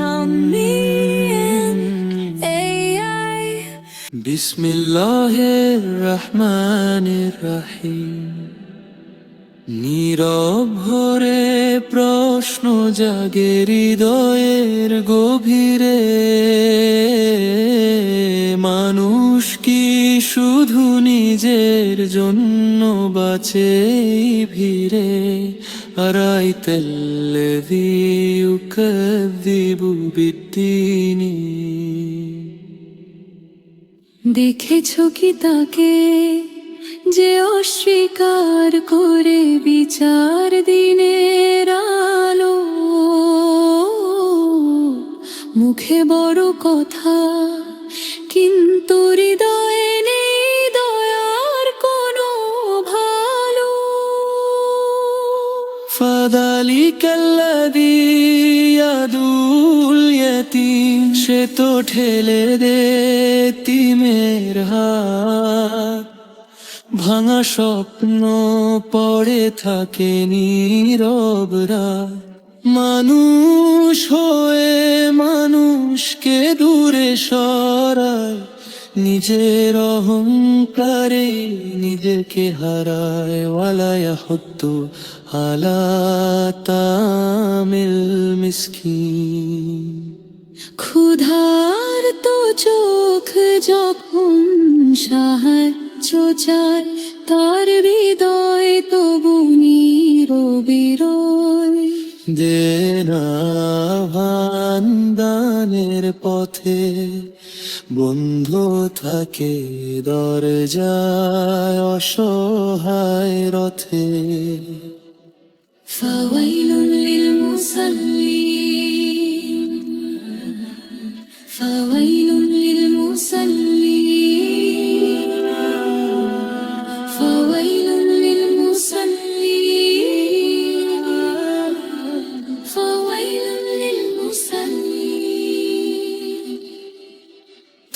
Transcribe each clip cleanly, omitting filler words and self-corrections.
from me and AI. বিসমিল্লাহির রহমানির রহিম। নীরব ভরে প্রশ্ন জাগে হৃদয়ের গভীরে, মানুষ কি শুধু নিজের জন্য বাঁচে এই ভিড়ে? আরাইতাল্লাযী ইউকাযযিবু বিদ্দীনি। দেখেছো কি তাকে যে অস্বীকার করে বিচার দিনের আলো? মুখে বড় কথা কিন্তু হৃদয়ে নেই দয়ার কোনো ভালো। ফাযালিকাল্লাযী ইয়াদুল ইয়াতীম, সে তো ঠেলে দে তিমের হাত। ভাঙা স্বপ্ন পড়ে থাকে নীরব রাত। মানুষ হয়ে মানুষকে দূরে সরায়, নিজের অহংকারে নিজেকে হারায়। ওয়ালা ইয়াহুদ্দু আলা তামিল মিসকিন। ক্ষুধার তো চোখ যখন সাহায্য চায়, তার হৃদয় তবু নীরবিরয়। দেনা ভান্দানের পথে বন্ধ থাকে দরজায় অসহায় রথে। ফাওয়াইলুল লিল মুসাল্লিন, ফাওয়াইলুল লিল মুসাল্লিন, ফাওয়াইলুল লিল মুসাল্লিন, ফাওয়াইলুল লিল মুসাল্লিন।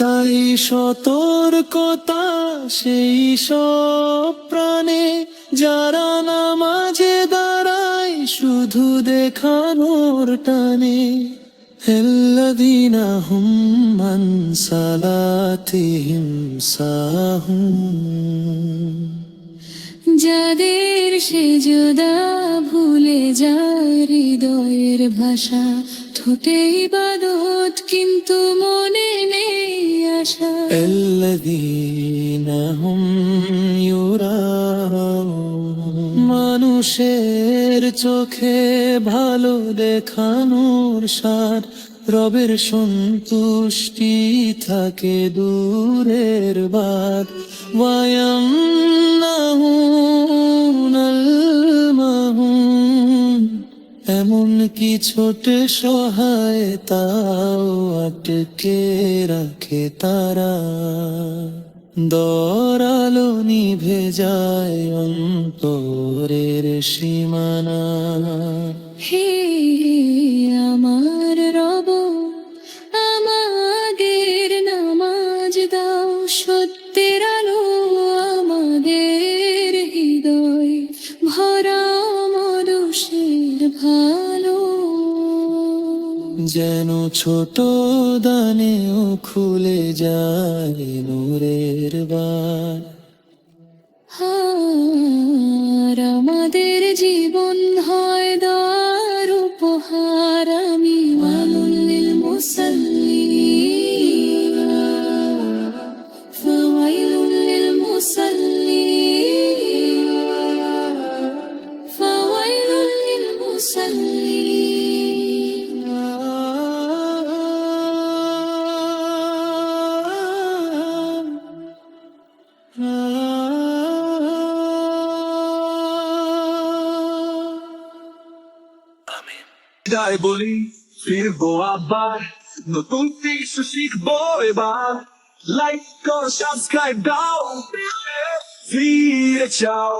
তাই সতর্কতা সেই সব প্রাণে যারা নামাজে দাঁড়ায় শুধু দেখানোর টানে। আল্লাযীনা হুম আন সালাতিহিম সাহুন, যাদের সেজদা ভুলে যায় হৃদয়ের ভাষা, ঠোঁটে ইবাদত কিন্তু মনে নেই আশা। আল্লাযীনা হুম ইউরাউন, মানুষের চোখে ভালো দেখানোর সার। রবের সন্তুষ্টি থাকে দূরের বাদ। ওয়ায়ামনাহুনাল মাউন, এমন কি ছোট সহায় তাও আটকে রাখে তারা। দরালো নিভে যায় অন্তরের সীমানা। হে আমার রব, আমাদের নামাজ দাও, সত্যের আলো আমাদের হৃদয় ভরা মরশের ভালো। যেন ছোট দানেও খুলে যায় নূরের বার। আর আমাদের জীবন হয় দয়ার উপহার। আমি ওয়াইলুল লিল মুসাল্লিন, ফাওয়াইলুল লিল মুসাল্লিন, ফাওয়াইলুল লিল মুসাল্লিন। বিদায় বলি, ফিরবো আবার, নতুন কিছু শিখবো এবার। লাইক করো, সাবস্ক্রাইব দাও, ফিরে চাও।